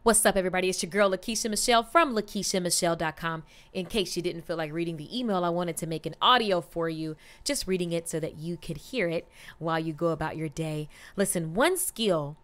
What's up, everybody? It's your girl, Lakeisha Michelle from LakeishaMichelle.com. In case you didn't feel like reading the email, I wanted to make an audio for you, just reading it so that you could hear it while you go about your day. Listen, one skill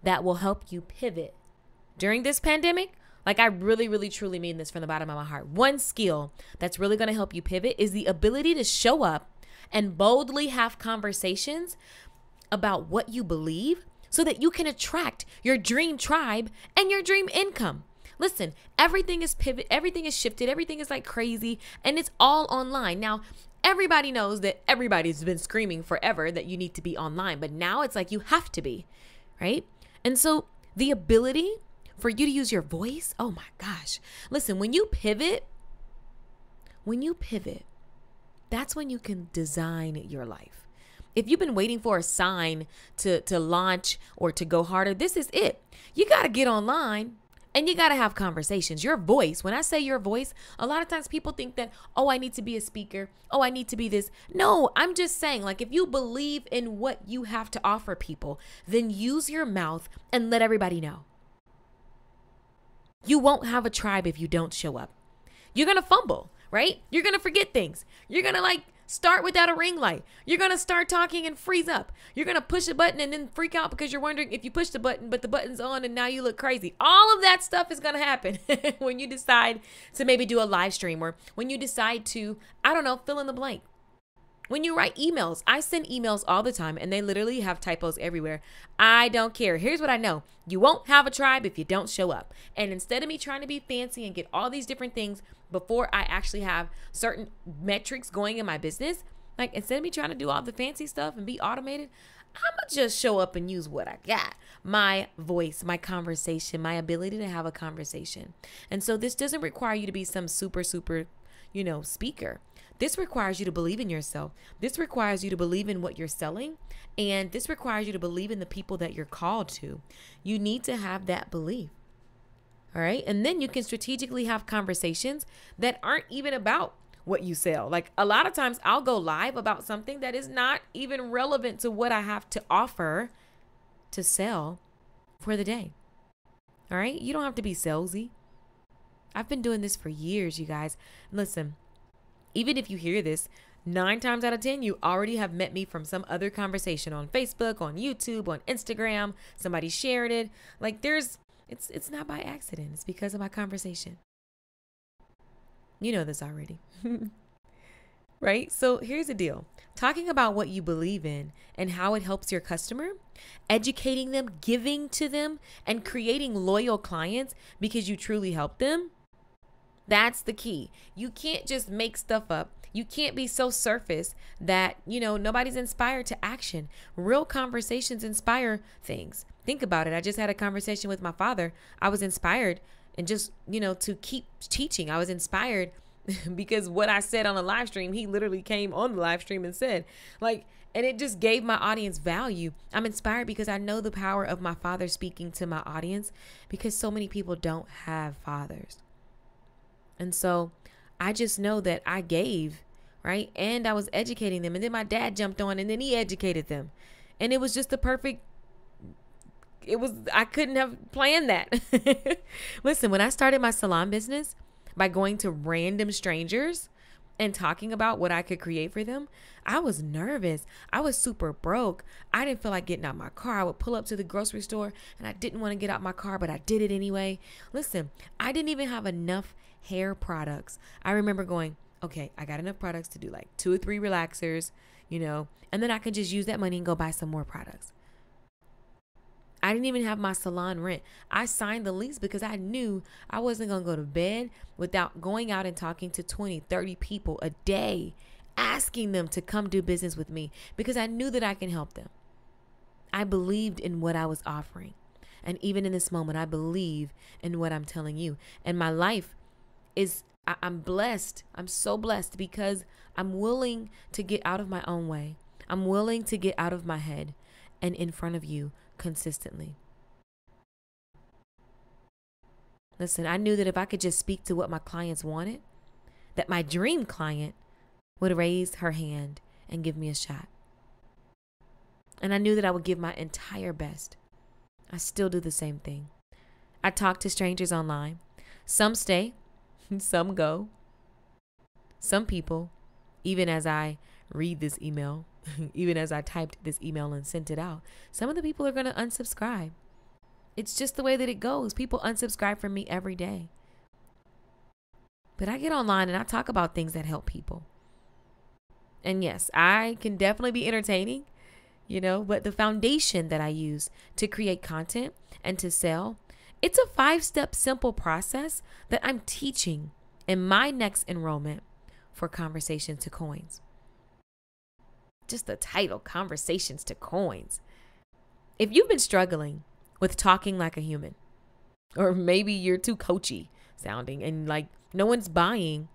that will help you pivot during this pandemic, like I really, truly mean this from the bottom of my heart. One skill that's really going to help you pivot is the ability to show up and boldly have conversations about what you believe, so that you can attract your dream tribe and your dream income. Listen, everything is pivot, everything is shifted, everything is like crazy, and it's all online. Now, everybody knows that everybody's been screaming forever that you need to be online, but now it's like you have to be, right? And so the ability for you to use your voice, oh my gosh. Listen, when you pivot, that's when you can design your life. If you've been waiting for a sign to launch or to go harder, this is it. You got to get online and you got to have conversations. Your voice, when I say your voice, a lot of times people think that, oh, I need to be a speaker. Oh, I need to be this. No, I'm just saying, like, if you believe in what you have to offer people, then use your mouth and let everybody know. You won't have a tribe if you don't show up. You're going to fumble, right? You're going to forget things. You're going to start without a ring light. You're going to start talking and freeze up. You're going to push a button and then freak out because you're wondering if you push the button, but the button's on and now you look crazy. All of that stuff is going to happen when you decide to maybe do a live stream, or when you decide to, I don't know, fill in the blank. When you write emails, I send emails all the time and they literally have typos everywhere. I don't care. Here's what I know. You won't have a tribe if you don't show up. And instead of me trying to be fancy and get all these different things before I actually have certain metrics going in my business, like instead of me trying to do all the fancy stuff and be automated, I'm going to just show up and use what I got. My voice, my conversation, my ability to have a conversation. And so this doesn't require you to be some super, speaker. This requires you to believe in yourself. This requires you to believe in what you're selling. And this requires you to believe in the people that you're called to. You need to have that belief. All right. And then you can strategically have conversations that aren't even about what you sell. Like a lot of times I'll go live about something that is not even relevant to what I have to offer to sell for the day. All right. You don't have to be salesy. I've been doing this for years, you guys. Listen. Even if you hear this, 9 times out of 10, you already have met me from some other conversation on Facebook, on YouTube, on Instagram. Somebody shared it. Like it's not by accident. It's because of my conversation. You know this already. Right? So here's the deal. Talking about what you believe in and how it helps your customer, educating them, giving to them, and creating loyal clients because you truly help them. That's the key. You can't just make stuff up. You can't be so surface that, nobody's inspired to action. Real conversations inspire things. Think about it. I just had a conversation with my father. I was inspired and just, to keep teaching. I was inspired because what I said on a live stream, he literally came on the live stream and said, and it just gave my audience value. I'm inspired because I know the power of my father speaking to my audience, because so many people don't have fathers. And so I just know that I gave, right? And I was educating them. And then my dad jumped on and then he educated them. And it was just I couldn't have planned that. Listen, when I started my salon business by going to random strangers and talking about what I could create for them, I was nervous. I was super broke. I didn't feel like getting out my car. I would pull up to the grocery store and I didn't want to get out my car, but I did it anyway. Listen, I didn't even have enough hair products. I remember going, okay, I got enough products to do like 2 or 3 relaxers, and then I could just use that money and go buy some more products. I didn't even have my salon rent. I signed the lease because I knew I wasn't going to go to bed without going out and talking to 20, 30 people a day, asking them to come do business with me because I knew that I can help them. I believed in what I was offering. And even in this moment, I believe in what I'm telling you. And my life I'm blessed. I'm so blessed because I'm willing to get out of my own way. I'm willing to get out of my head and in front of you consistently. Listen, I knew that if I could just speak to what my clients wanted, that my dream client would raise her hand and give me a shot. And I knew that I would give my entire best. I still do the same thing. I talk to strangers online. Some stay, some go. Some people, even as I read this email, even as I typed this email and sent it out, some of the people are going to unsubscribe. It's just the way that it goes. People unsubscribe from me every day. But I get online and I talk about things that help people. And yes, I can definitely be entertaining, but the foundation that I use to create content and to sell, it's a 5-step simple process that I'm teaching in my next enrollment for Conversations to Coins. Just the title, Conversations to Coins. If you've been struggling with talking like a human, or maybe you're too coachy sounding and like no one's buying,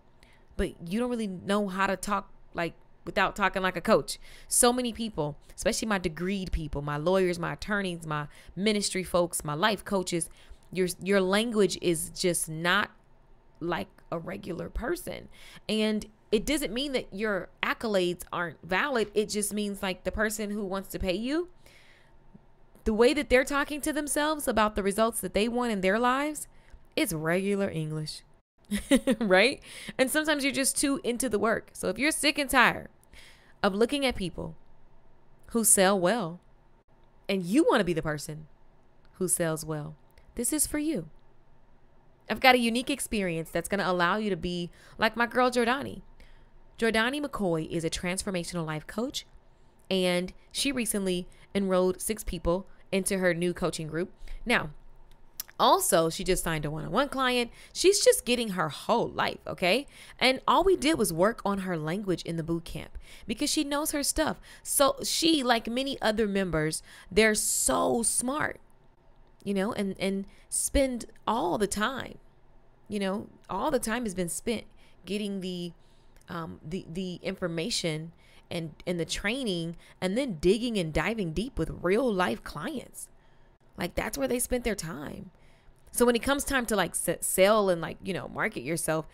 but you don't really know how to talk like without talking like a coach. So many people, especially my degreed people, my lawyers, my attorneys, my ministry folks, my life coaches, your language is just not like a regular person. And it doesn't mean that your accolades aren't valid. It just means like the person who wants to pay you, the way that they're talking to themselves about the results that they want in their lives, it's regular English, right? And sometimes you're just too into the work. So if you're sick and tired of looking at people who sell well and you want to be the person who sells well, this is for you. I've got a unique experience that's going to allow you to be like my girl, Jordani. Jordani McCoy is a transformational life coach, and she recently enrolled 6 people into her new coaching group. Now, also, she just signed a one-on-one client. She's just getting her whole life, okay? And all we did was work on her language in the boot camp because she knows her stuff. So she, like many other members, they're so smart, and spend all the time, all the time has been spent getting the information and the training, and then digging and diving deep with real life clients. Like that's where they spent their time. So when it comes time to like sell and like, market yourself,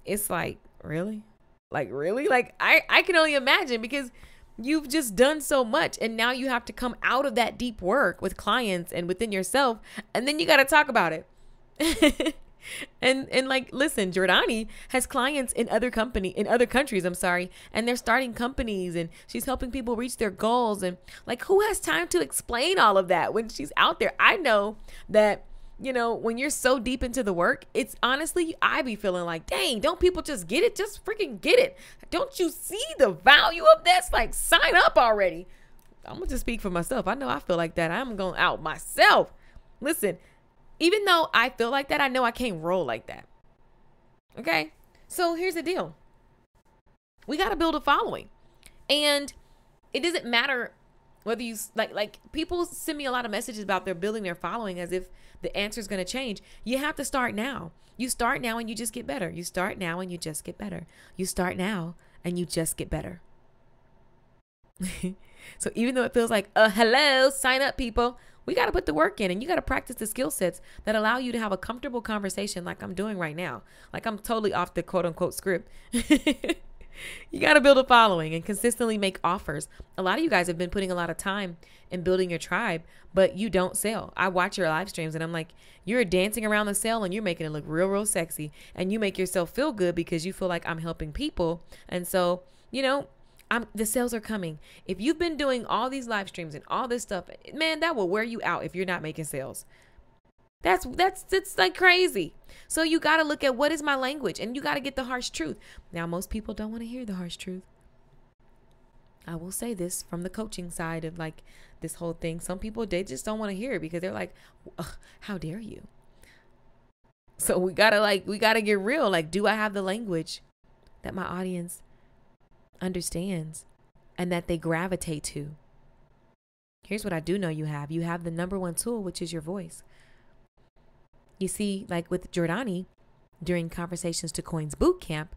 it's like, really? Like I can only imagine, because you've just done so much and now you have to come out of that deep work with clients and within yourself, and then you got to talk about it. And like, listen, Jordani has clients in other countries, and they're starting companies and she's helping people reach their goals. And like, who has time to explain all of that when she's out there? I know that, when you're so deep into the work, it's honestly, I be feeling like, dang, don't people just get it? Just freaking get it. Don't you see the value of this? Like, sign up already. I'm going to just speak for myself. I know I feel like that. I'm going out myself. Listen, even though I feel like that, I know I can't roll like that. Okay? So here's the deal. We got to build a following. And it doesn't matter whether you, like people send me a lot of messages about they're building their following as if the answer is going to change. You have to start now. You start now and you just get better. You start now and you just get better. You start now and you just get better. So even though it feels like, hello, sign up, people, we got to put the work in, and you got to practice the skill sets that allow you to have a comfortable conversation like I'm doing right now. Like I'm totally off the quote unquote script. You got to build a following and consistently make offers. A lot of you guys have been putting a lot of time in building your tribe, but you don't sell. I watch your live streams and I'm like, you're dancing around the sale and you're making it look real, real sexy. And you make yourself feel good because you feel like I'm helping people. And so, the sales are coming. If you've been doing all these live streams and all this stuff, man, that will wear you out if you're not making sales. It's like crazy. So you got to look at, what is my language? And you got to get the harsh truth. Now, most people don't want to hear the harsh truth. I will say this from the coaching side of like this whole thing. Some people, they just don't want to hear it because they're like, how dare you? So we got to get real. Like, do I have the language that my audience understands and that they gravitate to? Here's what I do know you have. You have the number one tool, which is your voice. You see, like with Jordani, during Conversations to Coins boot camp,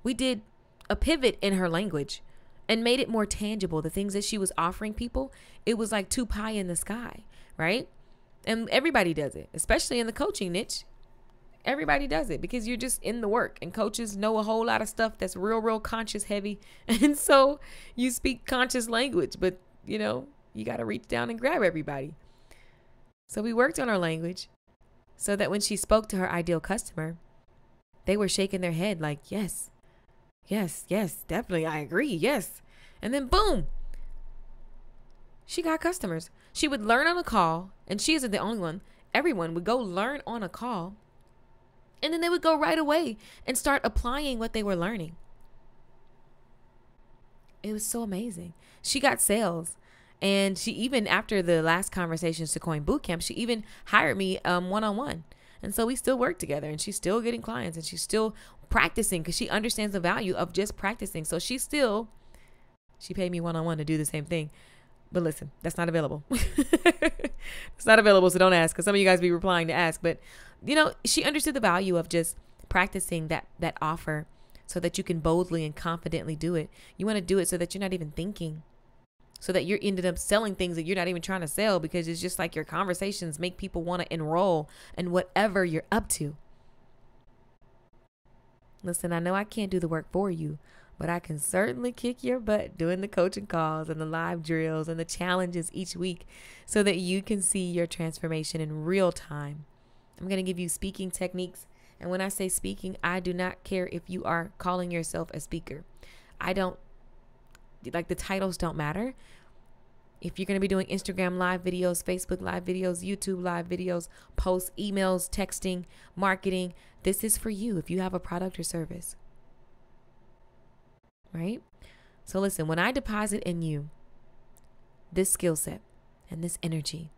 we did a pivot in her language and made it more tangible. The things that she was offering people, it was like too pie in the sky, right? And everybody does it, especially in the coaching niche. Everybody does it because you're just in the work, and coaches know a whole lot of stuff that's real, real conscious heavy. And so you speak conscious language, but you got to reach down and grab everybody. So we worked on our language, so that when she spoke to her ideal customer, they were shaking their head like, yes, yes, yes, definitely, I agree, yes. And then boom, she got customers. She would learn on a call, and she isn't the only one. Everyone would go learn on a call, and then they would go right away and start applying what they were learning. It was so amazing. She got sales. And she even, after the last Conversations to Coin Bootcamp, she even hired me one-on-one. And so we still work together, and she's still getting clients, and she's still practicing because she understands the value of just practicing. So she paid me one-on-one to do the same thing. But listen, that's not available. It's not available, so don't ask, because some of you guys be replying to ask. But, she understood the value of just practicing that offer so that you can boldly and confidently do it. You want to do it so that you're not even thinking, so that you're ended up selling things that you're not even trying to sell, because it's just like your conversations make people want to enroll in whatever you're up to. Listen, I know I can't do the work for you, but I can certainly kick your butt doing the coaching calls and the live drills and the challenges each week so that you can see your transformation in real time. I'm going to give you speaking techniques. And when I say speaking, I do not care if you are calling yourself a speaker. The titles don't matter. If you're going to be doing Instagram live videos, Facebook live videos, YouTube live videos, posts, emails, texting, marketing, this is for you if you have a product or service. Right? So listen, when I deposit in you this skill set and this energy,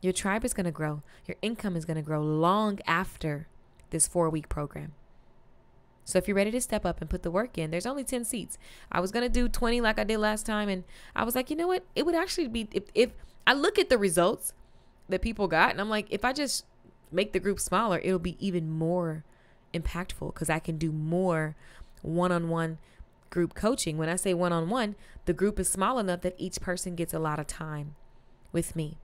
your tribe is going to grow. Your income is going to grow long after this 4-week program. So if you're ready to step up and put the work in, there's only 10 seats. I was going to do 20 like I did last time. And I was like, you know what? It would actually be, if I look at the results that people got, and I'm like, if I just make the group smaller, it'll be even more impactful because I can do more one-on-one group coaching. When I say one-on-one, the group is small enough that each person gets a lot of time with me.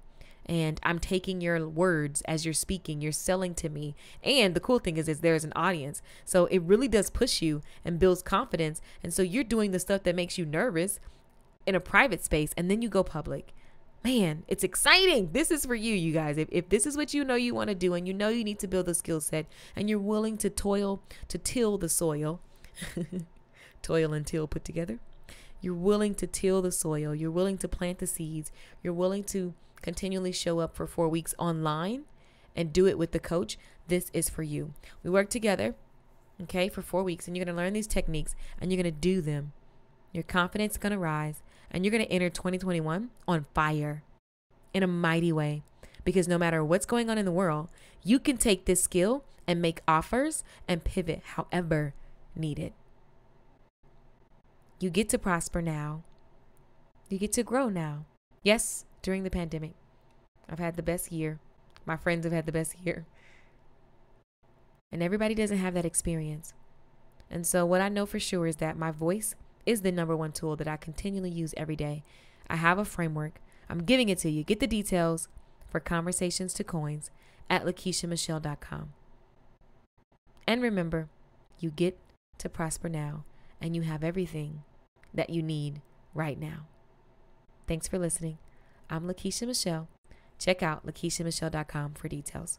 And I'm taking your words as you're speaking. You're selling to me. And the cool thing is there's an audience. So it really does push you and builds confidence. And so you're doing the stuff that makes you nervous in a private space. And then you go public. Man, it's exciting. This is for you, you guys. If this is what you know you want to do, and you know you need to build a skill set, and you're willing to toil to till the soil, toil and till put together. You're willing to till the soil. You're willing to plant the seeds. You're willing to continually show up for 4 weeks online and do it with the coach. This is for you. We work together, okay, for 4 weeks, and you're going to learn these techniques and you're going to do them. Your confidence is going to rise, and you're going to enter 2021 on fire in a mighty way, because no matter what's going on in the world, you can take this skill and make offers and pivot however needed. You get to prosper now. You get to grow now. Yes, during the pandemic, I've had the best year. My friends have had the best year. And everybody doesn't have that experience. And so what I know for sure is that my voice is the number one tool that I continually use every day. I have a framework. I'm giving it to you. Get the details for Conversations to Coins at LakeishaMichelle.com. And remember, you get to prosper now, and you have everything that you need right now. Thanks for listening. I'm Lakeisha Michelle. Check out LakeishaMichelle.com for details.